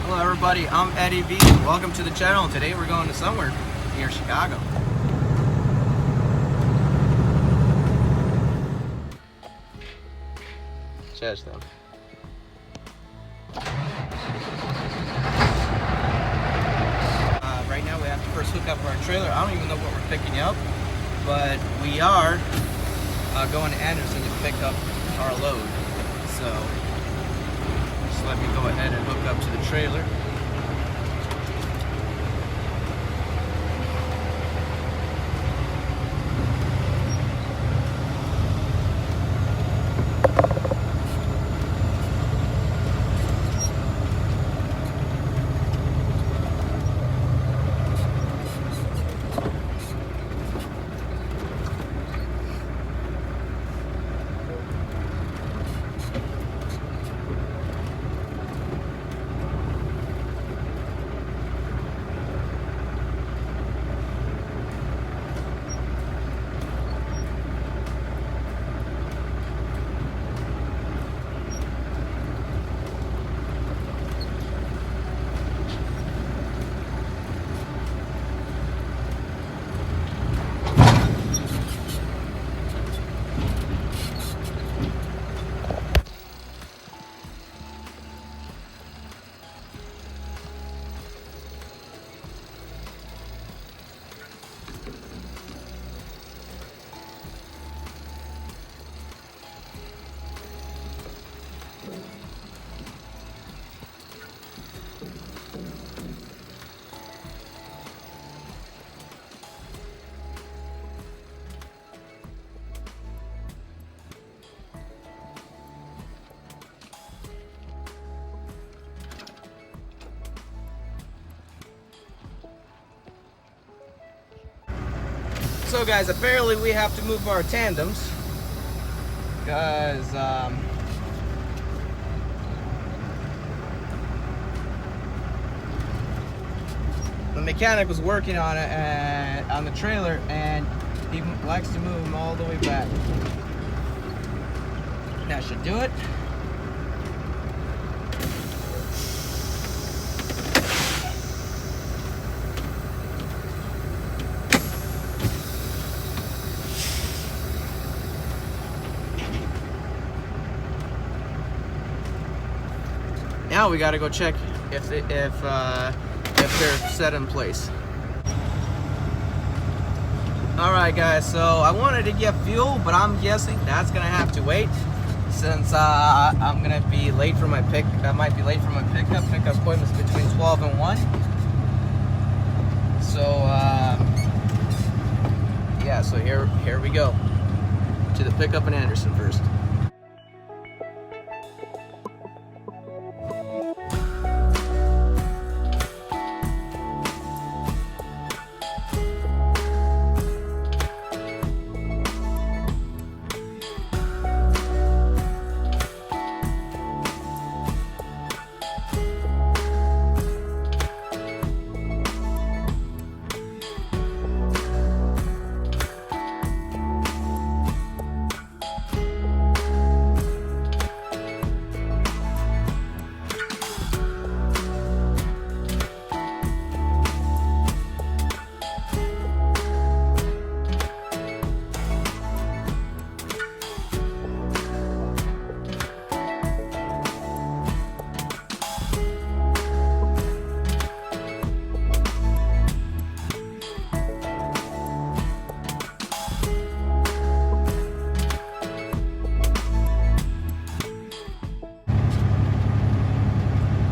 Hello everybody, I'm Eddie V. Welcome to the channel. Today we're going to somewhere near Chicago. Cheers though. Right now we have to first hook up our trailer. I don't even know what we're picking up, but we are going to Anderson to pick up our load. So just let me go ahead and hook up to the trailer. So guys, apparently we have to move our tandems because the mechanic was working on it on the trailer, and he likes to move them all the way back. That should do it. Now we gotta go check if they're set in place. Alright guys, so I wanted to get fuel, but I'm guessing that's gonna have to wait since I'm gonna be late for my I might be late for my pickup. Pickup appointment's between 12 and 1. So yeah, so here we go to the pickup in Anderson first.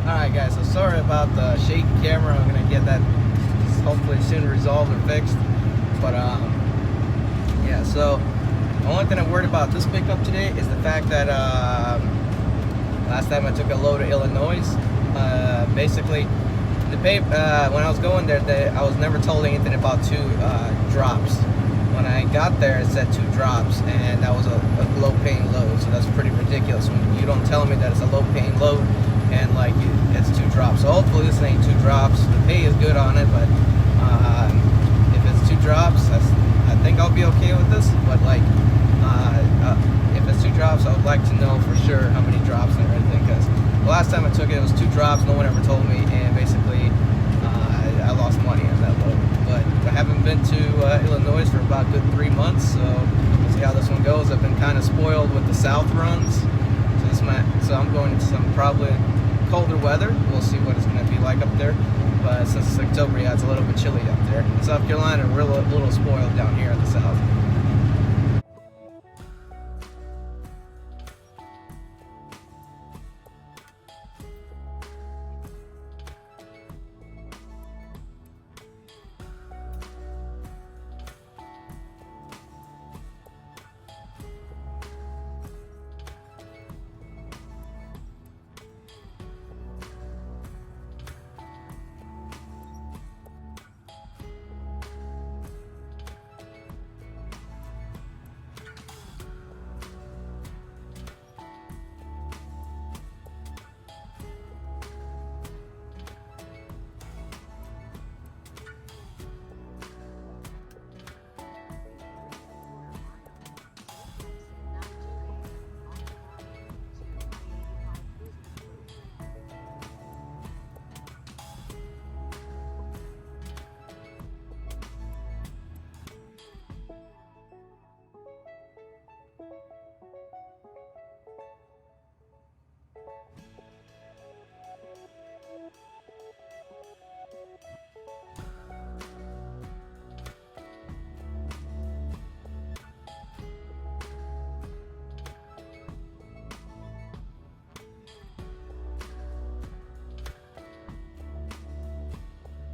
Alright guys, so sorry about the shaky camera. I'm gonna get that hopefully soon resolved or fixed. But yeah, so the only thing I'm worried about this pickup today is the fact that last time I took a load to Illinois, basically the when I was going there, I was never told anything about 2 drops. When I got there, it said 2 drops, and that was a low-paying load, so that's pretty ridiculous when you don't tell me that it's a low-paying load and like it's 2 drops. So hopefully this ain't 2 drops. The pay is good on it, but if it's 2 drops, I think I'll be okay with this. But like if it's 2 drops, I would like to know for sure how many drops and everything, because the last time I took it, it was 2 drops. No one ever told me, and basically I lost money on that load. But I haven't been to Illinois for about a good 3 months, so we'll see how this one goes. I've been kind of spoiled with the south runs, so I'm going to some probably colder weather. We'll see what it's going to be like up there. But since it's October, yeah, it's a little bit chilly up there. In South Carolina, we're a little spoiled down here in the south.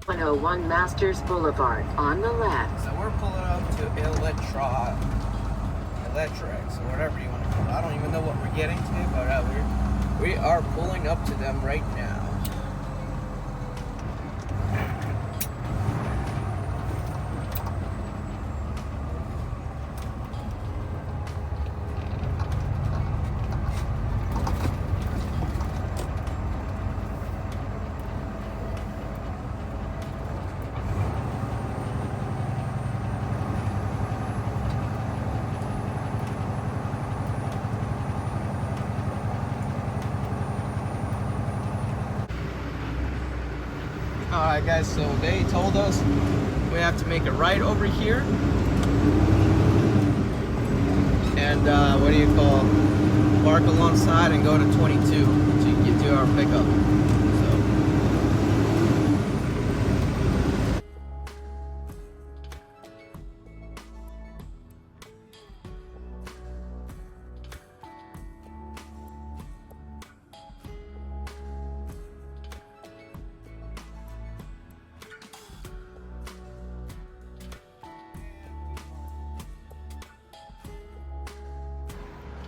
.101 Masters Boulevard on the left. So we're pulling up to Electric, or whatever you want to call it. I don't even know what we're getting to, but we are pulling up to them right now. Alright guys, so they told us we have to make a right over here and what do you call, park alongside and go to 22 so you can get to our pickup.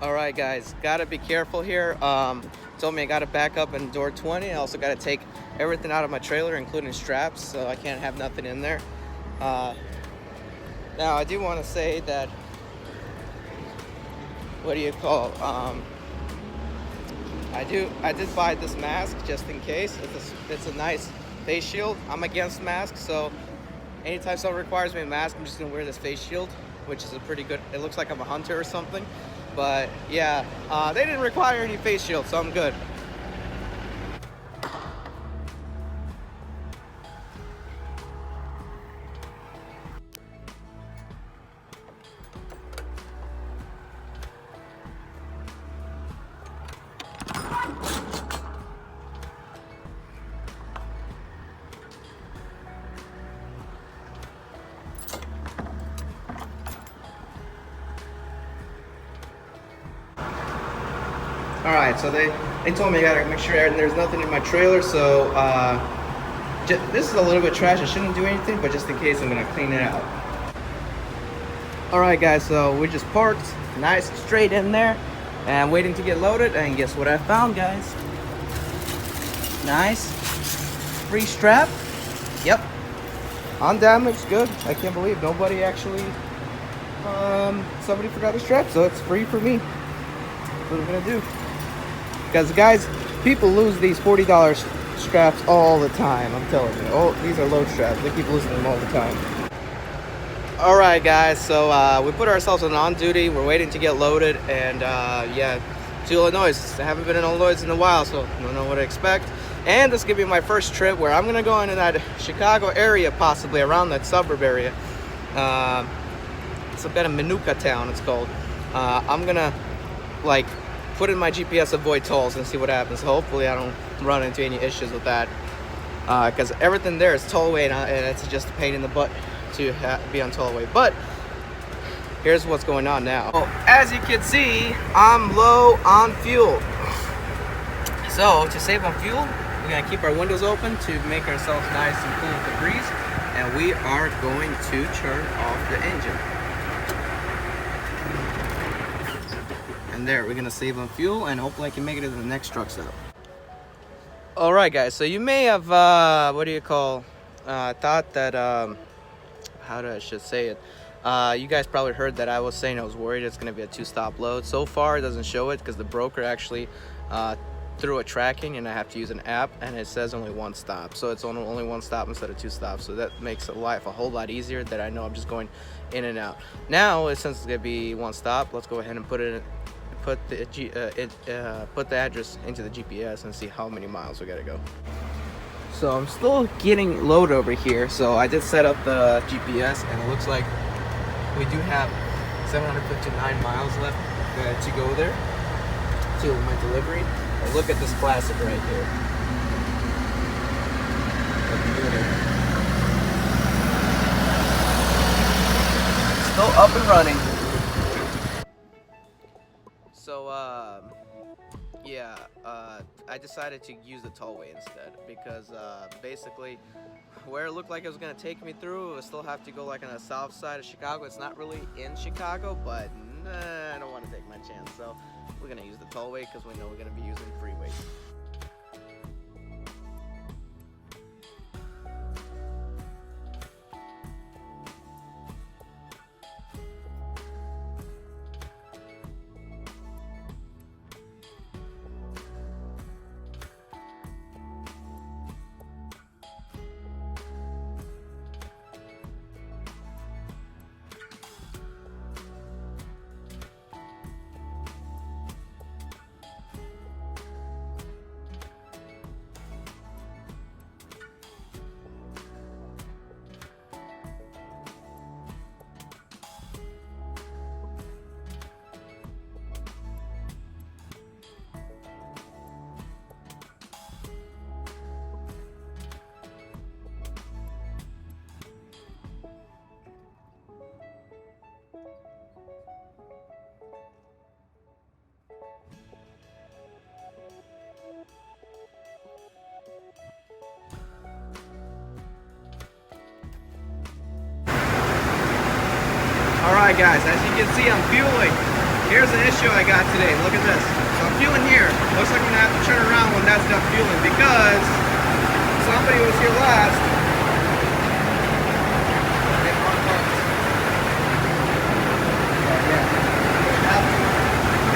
Alright guys, gotta be careful here. Told me I gotta back up in door 20. I also gotta take everything out of my trailer, including straps, so I can't have nothing in there. Now I do want to say that, what do you call, I did buy this mask just in case. It's a nice face shield. I'm against masks, so anytime someone requires me a mask, I'm just gonna wear this face shield, which is a pretty good, it looks like I'm a hunter or something. But yeah, they didn't require any face shields, so I'm good. Alright, so they told me I gotta make sure there's nothing in my trailer, so this is a little bit trash. I shouldn't do anything, but just in case, I'm gonna clean it out. Alright guys, so we just parked nice straight in there and waiting to get loaded, and guess what I found, guys? Nice free strap. Yep, undamaged, good. I can't believe nobody actually somebody forgot a strap, so it's free for me. That's what I'm gonna do. Because guys, people lose these $40 straps all the time, I'm telling you. Oh, these are load straps. They keep losing them all the time. Alright guys, so we put ourselves on duty. We're waiting to get loaded, and yeah, to Illinois. I haven't been in Illinois in a while, so I don't know what to expect. And this is gonna be my first trip where I'm gonna go into that Chicago area, possibly around that suburb area. It's a bit of Minooka town, it's called. I'm gonna like put in my GPS avoid tolls and see what happens. Hopefully I don't run into any issues with that, because everything there is tollway, and it's just a pain in the butt to be on tollway. But here's what's going on now. Well, as you can see, I'm low on fuel. So to save on fuel, we're gonna keep our windows open to make ourselves nice and cool with the breeze, and we are going to turn off the engine. And there, we're gonna save on fuel, and hopefully I can make it to the next truck stop. All right, guys. So you may have, thought that, how do I should say it? You guys probably heard that I was saying I was worried it's gonna be a 2-stop load. So far, it doesn't show it because the broker actually threw a tracking, and I have to use an app, and it says only 1 stop. So it's only 1 stop instead of 2 stops. So that makes life a whole lot easier, that I know I'm just going in and out. Now, since it's gonna be 1 stop, let's go ahead and put the address into the GPS and see how many miles we gotta go. So I'm still getting load over here. So I did set up the GPS, and it looks like we do have 759 miles left to go there to my delivery. And look at this classic right here. Still up and running. So yeah, I decided to use the tollway instead, because basically where it looked like it was going to take me through, it would still have to go like on the south side of Chicago. It's not really in Chicago, but I don't want to take my chance, so we're going to use the tollway because we know we're going to be using freeways. Alright guys, as you can see, I'm fueling. Here's the issue I got today. Look at this. So I'm fueling here. Looks like I'm going to have to turn around when that's done fueling, because somebody was here last.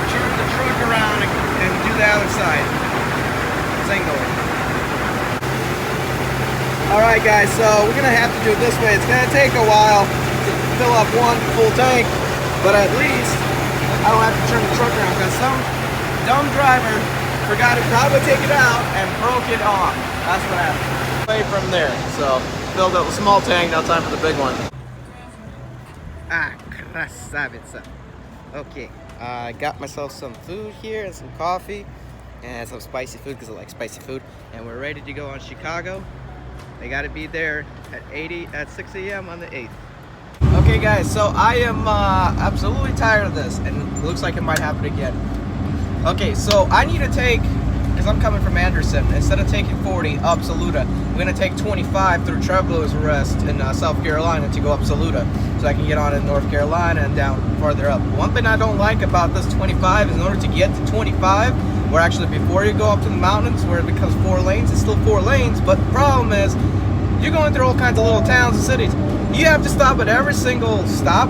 Turn the truck around and do the other side. Single. Alright guys, so we're going to have to do it this way. It's going to take a while to fill up 1 full tank, but at least I don't have to turn the truck around, because some dumb driver forgot to probably take it out and broke it off. That's what happened. Away from there, so filled up a small tank, now time for the big one. Krasavitsa. Okay, I got myself some food here and some coffee and some spicy food, because I like spicy food, and we're ready to go on Chicago. I gotta be there at 6 a.m. on the 8th. Okay guys, so I am absolutely tired of this, and it looks like it might happen again. Okay, so I need to take, because I'm coming from Anderson, instead of taking 40 up Saluda, I'm going to take 25 through Travelers Rest in South Carolina to go up Saluda, so I can get on in North Carolina and down farther up. One thing I don't like about this 25 is, in order to get to 25, where actually before you go up to the mountains where it becomes 4 lanes, it's still 4 lanes, but the problem is, you're going through all kinds of little towns and cities. You have to stop at every single stop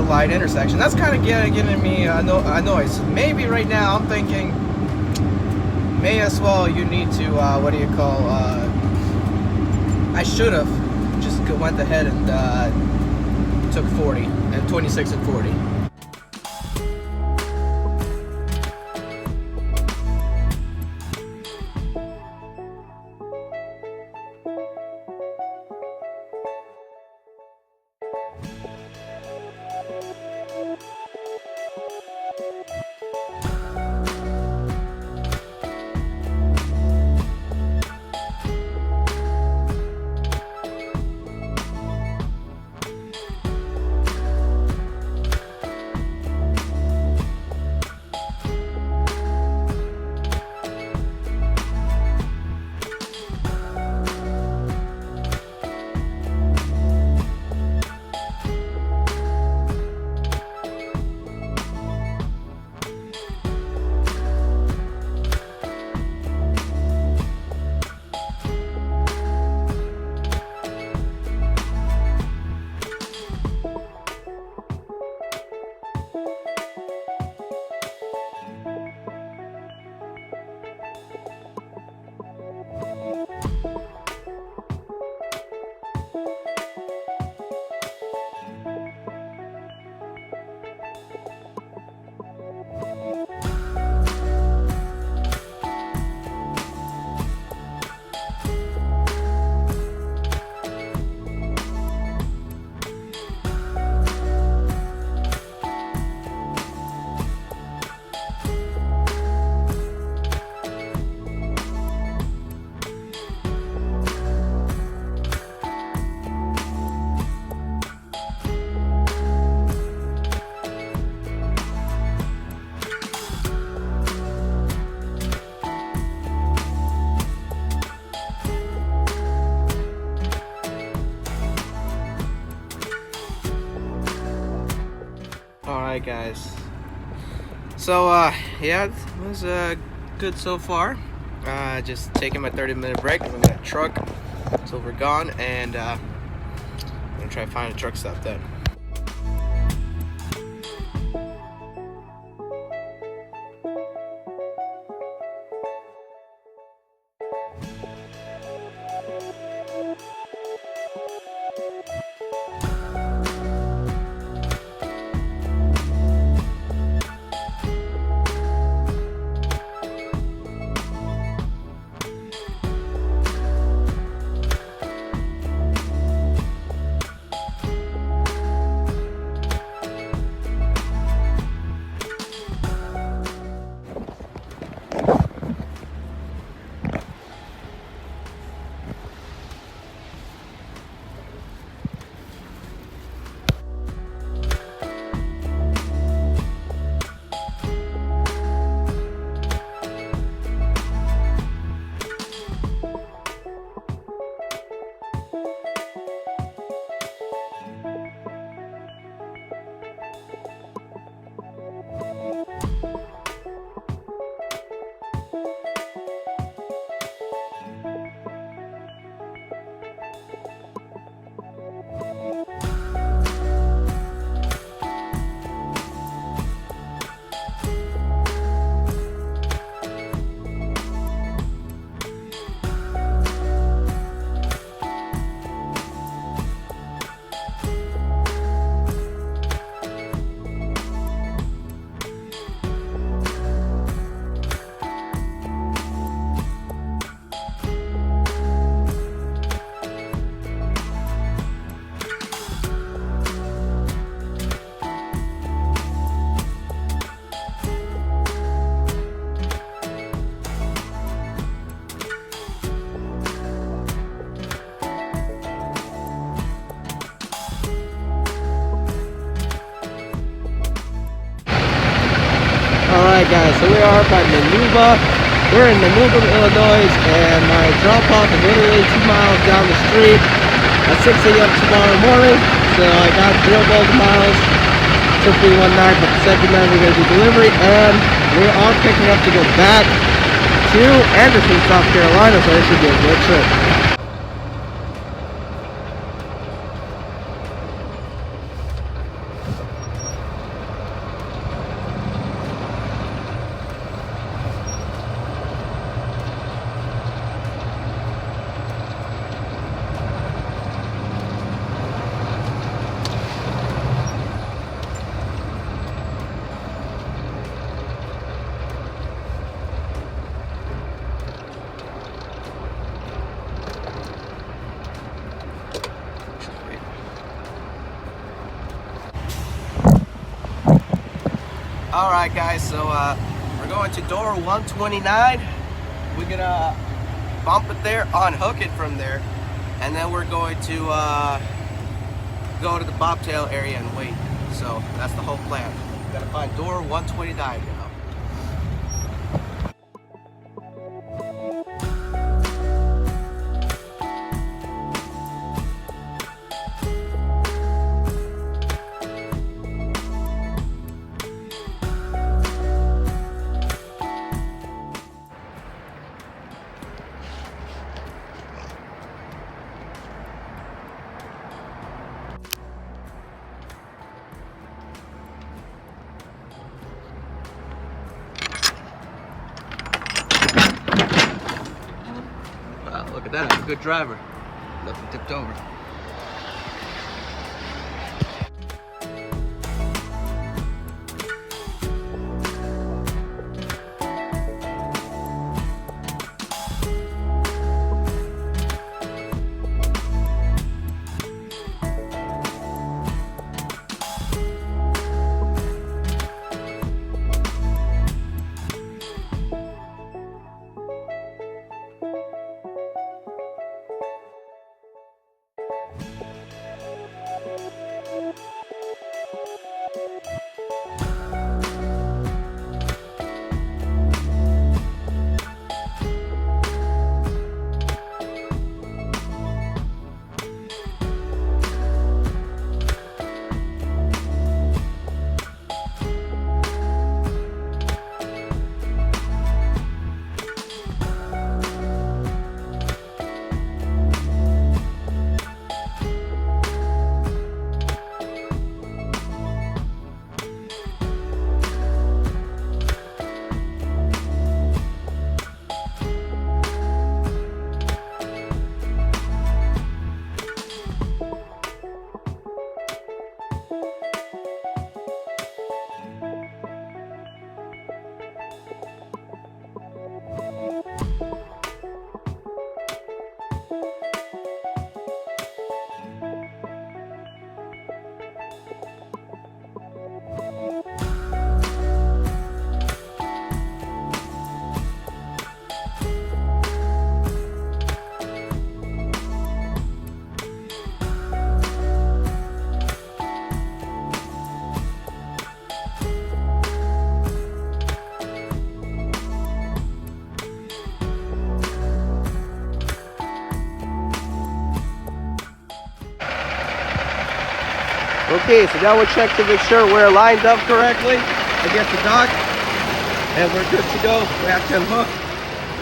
light intersection. That's kind of getting me annoyed. So maybe right now I'm thinking, may as well you need to, I should have just went ahead and took 40, and 26 and 40. Alright guys, so yeah, it was good so far. Just taking my 30-minute break. I'm gonna truck till we're gone, and I'm gonna try to find a truck stop then. Alright guys, so we are by Nanuba. We're in Nanuba, Illinois, and my drop off is literally 2 miles down the street at 6 a.m. tomorrow morning. So I got drilled all the miles. Took me one night, but the second night we're going to do delivery, and we're all picking up to go back to Anderson, South Carolina, so this should be a good trip. Alright guys, so we're going to door 129. We're gonna bump it there, unhook it from there, and then we're going to go to the bobtail area and wait. So that's the whole plan. We gotta find door 129 now. Wow, look at that, I'm a good driver. Nothing tipped over. Okay, so now we'll check to make sure we're lined up correctly against the dock, and we're good to go. We have to unhook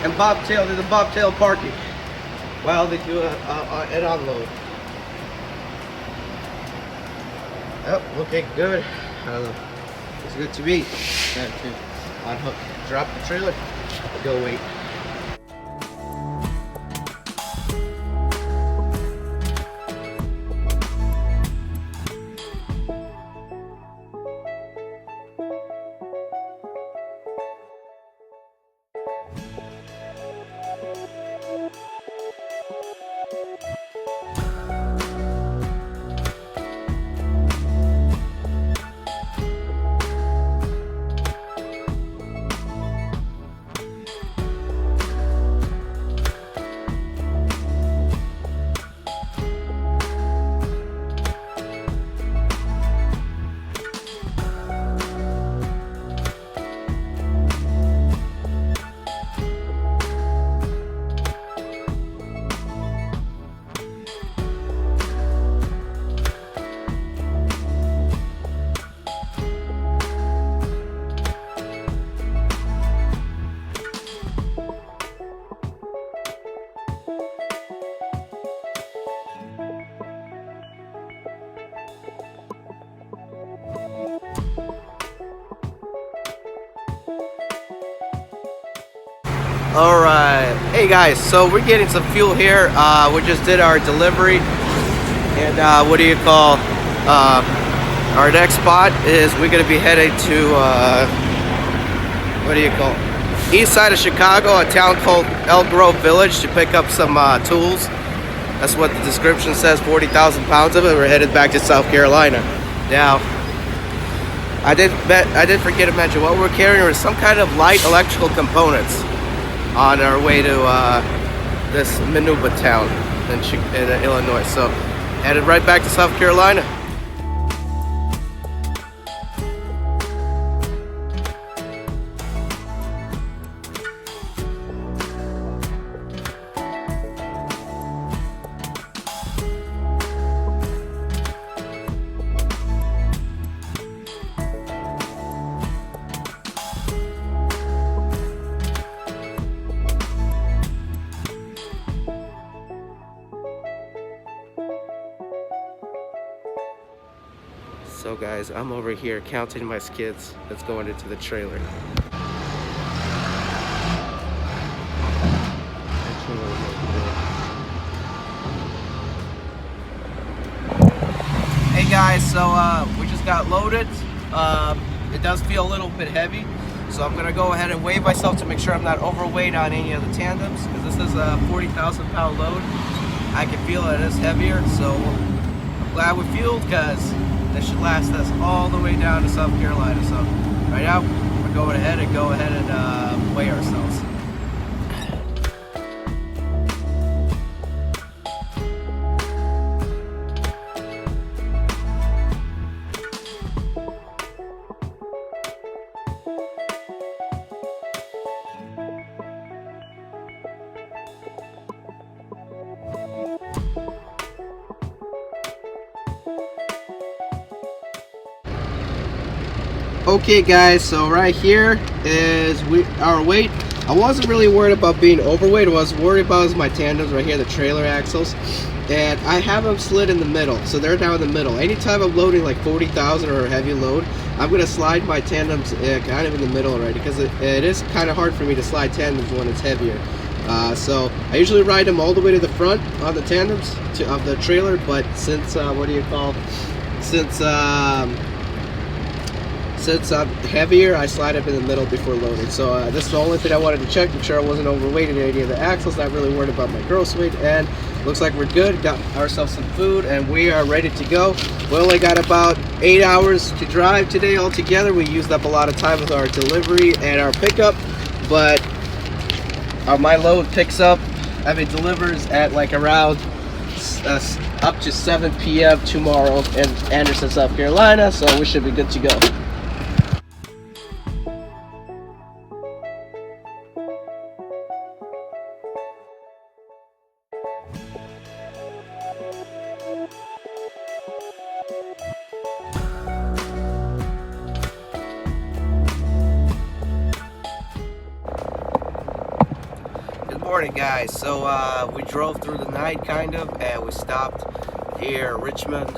and bobtail to the bobtail parking while they do an unload. Oh, looking good. It's good to be. Have to unhook, drop the trailer, go wait. Alright, hey guys, so we're getting some fuel here. We just did our delivery, and our next spot is we're going to be headed to east side of Chicago, a town called Elk Grove Village, to pick up some tools. That's what the description says, 40,000 pounds of it. We're headed back to South Carolina. Now, I did forget to mention what we're carrying was some kind of light electrical components on our way to this Manuba town in Illinois. So headed right back to South Carolina. So guys, I'm over here counting my skids that's going into the trailer. Hey guys, so we just got loaded. It does feel a little bit heavy, so I'm gonna go ahead and weigh myself to make sure I'm not overweight on any of the tandems, because this is a 40,000 pound load. I can feel it is heavier, so I'm glad we fueled, because this should last us all the way down to South Carolina. So right now, we're going ahead and weigh ourselves. Okay guys, so right here is our weight. I wasn't really worried about being overweight. What I was worried about is my tandems right here, the trailer axles, and I have them slid in the middle, so they're down in the middle. Anytime I'm loading like 40,000 or a heavy load, I'm gonna slide my tandems kind of in the middle already, because it is kind of hard for me to slide tandems when it's heavier. So I usually ride them all the way to the front on the tandems of the trailer, but since since I'm heavier, I slide up in the middle before loading. So this is the only thing I wanted to check, make sure I wasn't overweight in any of the axles. Not really worried about my gross weight, and looks like we're good. Got ourselves some food, and we are ready to go. We only got about 8 hours to drive today altogether. We used up a lot of time with our delivery and our pickup, but my load delivers at like around up to 7 p.m. tomorrow in Anderson, South Carolina, so we should be good to go. morning, guys. So we drove through the night kind of, and we stopped here, Richmond,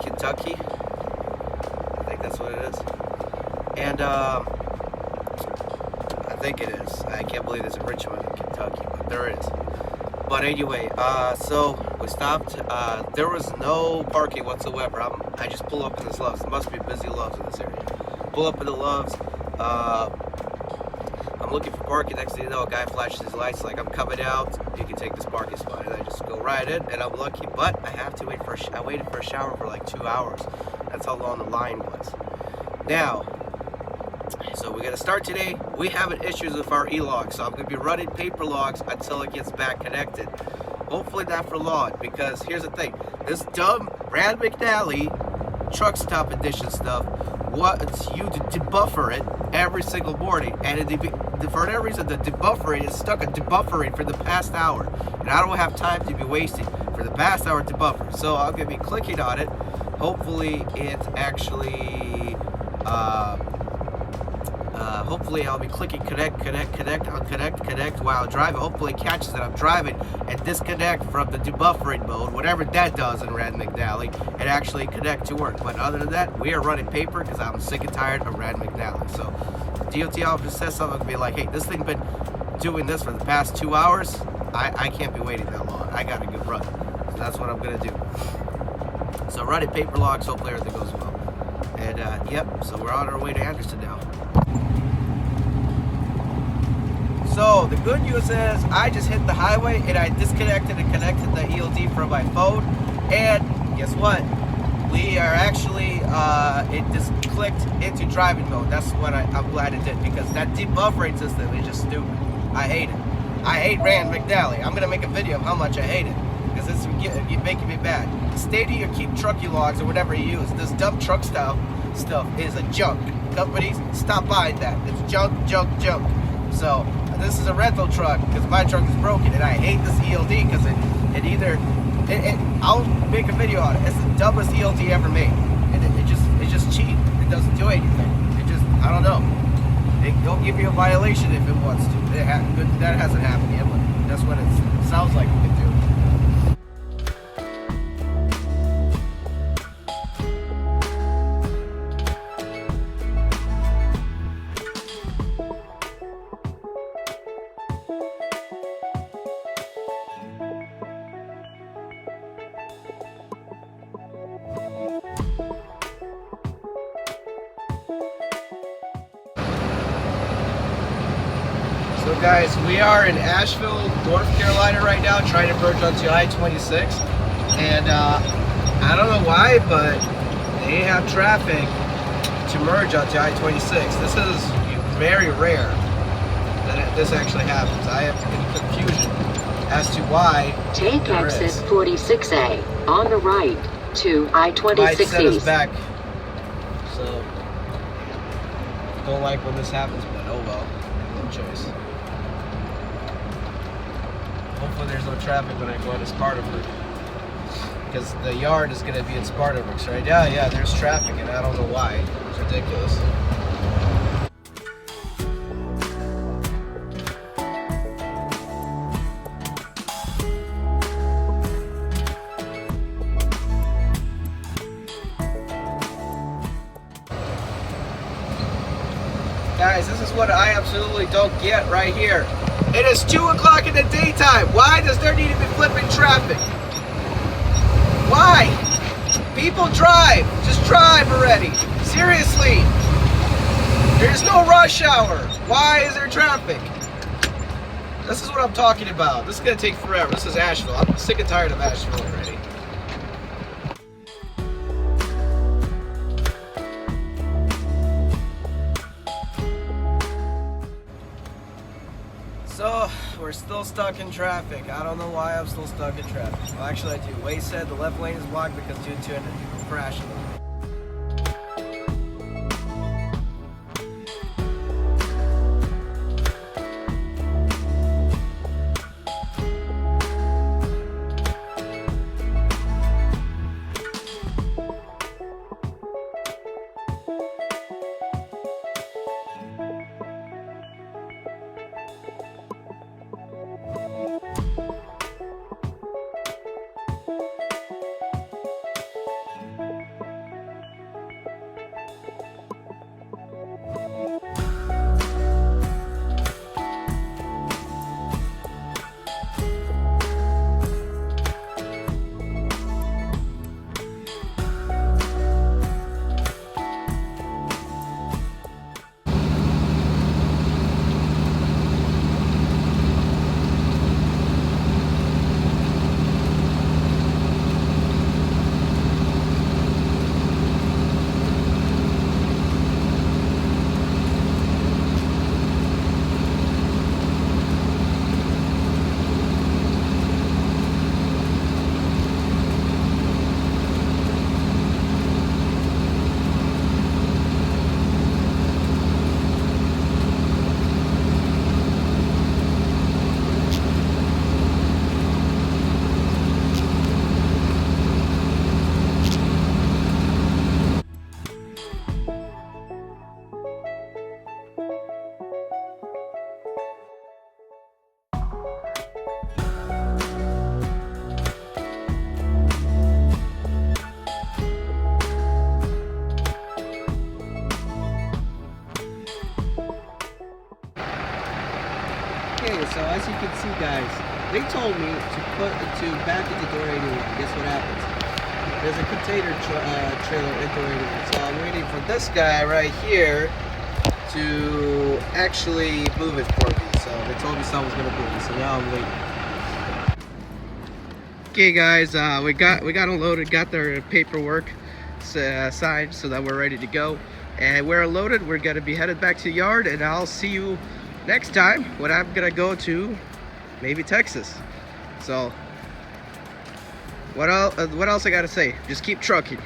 Kentucky. I think that's what it is. And I think it is. I can't believe it's in Richmond, Kentucky, but there is. But anyway, so we stopped. There was no parking whatsoever. I just pull up in this Love's. There must be busy Love's in this area. Pull up in the Love's. I'm looking for parking. Next thing you know, a guy flashes his lights like, I'm coming out. You can take this parking spot. And I just go right in, and I'm lucky. But I have to wait for I waited for a shower for like 2 hours. That's how long the line was. Now, so we're gonna start today. We having issues with our e-logs, so I'm gonna be running paper logs until it gets back connected. Hopefully not for long, because here's the thing: this dumb Rand McNally truck stop edition stuff wants you to debuffer it every single morning, and for that reason, the debuffering is stuck at debuffering for the past hour, and I don't have time to be wasting for the past hour to buffer. So I'm gonna be clicking on it. Hopefully, it actually. Hopefully I'll be clicking connect while driving. Hopefully it catches that I'm driving and disconnect from the debuffering mode, whatever that does in Rand McNally, and actually connect to work. But other than that, we are running paper because I'm sick and tired of Rand McNally. So DOT officer says something to be like, hey, this thing been doing this for the past 2 hours. I can't be waiting that long. I got a good run. So that's what I'm gonna do. So running paper logs, hopefully everything goes well. And yep, so we're on our way to Anderson now. So the good news is I just hit the highway and I disconnected and connected the ELD from my phone, and guess what? We are actually it just clicked into driving mode. That's what I'm glad it did, because that debuffering system is just stupid. I hate it. I hate Rand McNally. I'm gonna make a video of how much I hate it, because it's making me bad. Stay to your keep trucky logs or whatever you use. This dumb truck style stuff is a junk. Companies, stop buying that. It's junk. So this is a rental truck because my truck is broken, and I hate this ELD because I'll make a video on it. It's the dumbest ELD ever made, and it's just cheap. It doesn't do anything. I don't know. It don't give you a violation if it wants to. That hasn't happened yet, but that's what it sounds like it can do. So guys, we are in Asheville, North Carolina right now, trying to merge onto I-26, and I don't know why, but they have traffic to merge onto I-26. This is very rare that this actually happens. I have confusion as to why. Take exit 46A on the right to I-26 Might set us East. back. So don't like when this happens, but oh well, no choice. Hopefully there's no traffic when I go into Spartanburg, because the yard is going to be in Spartanburg. So right now, yeah, there's traffic, and I don't know why. It's ridiculous. Guys, this is what I absolutely don't get right here. It is 2 o'clock in the daytime. Why does there need to be flipping traffic? Why? People drive. Just drive already. Seriously. There's no rush hour. Why is there traffic? This is what I'm talking about. This is going to take forever. This is Asheville. I'm sick and tired of Asheville already. So, we're still stuck in traffic. I don't know why I'm still stuck in traffic. Well, actually I do. Waze said the left lane is blocked because due to a crash. as you can see, guys, they told me to back into door 81. Guess what happens? There's a container trailer in door 81. So I'm waiting for this guy right here to actually move it for me. So they told me someone's gonna move it. So now I'm waiting. Okay, guys, we got unloaded, got their paperwork signed so that we're ready to go, and we're loaded. We're gonna be headed back to the yard, and I'll see you next time when I'm gonna go to maybe Texas. So what else I gotta say? Just keep trucking.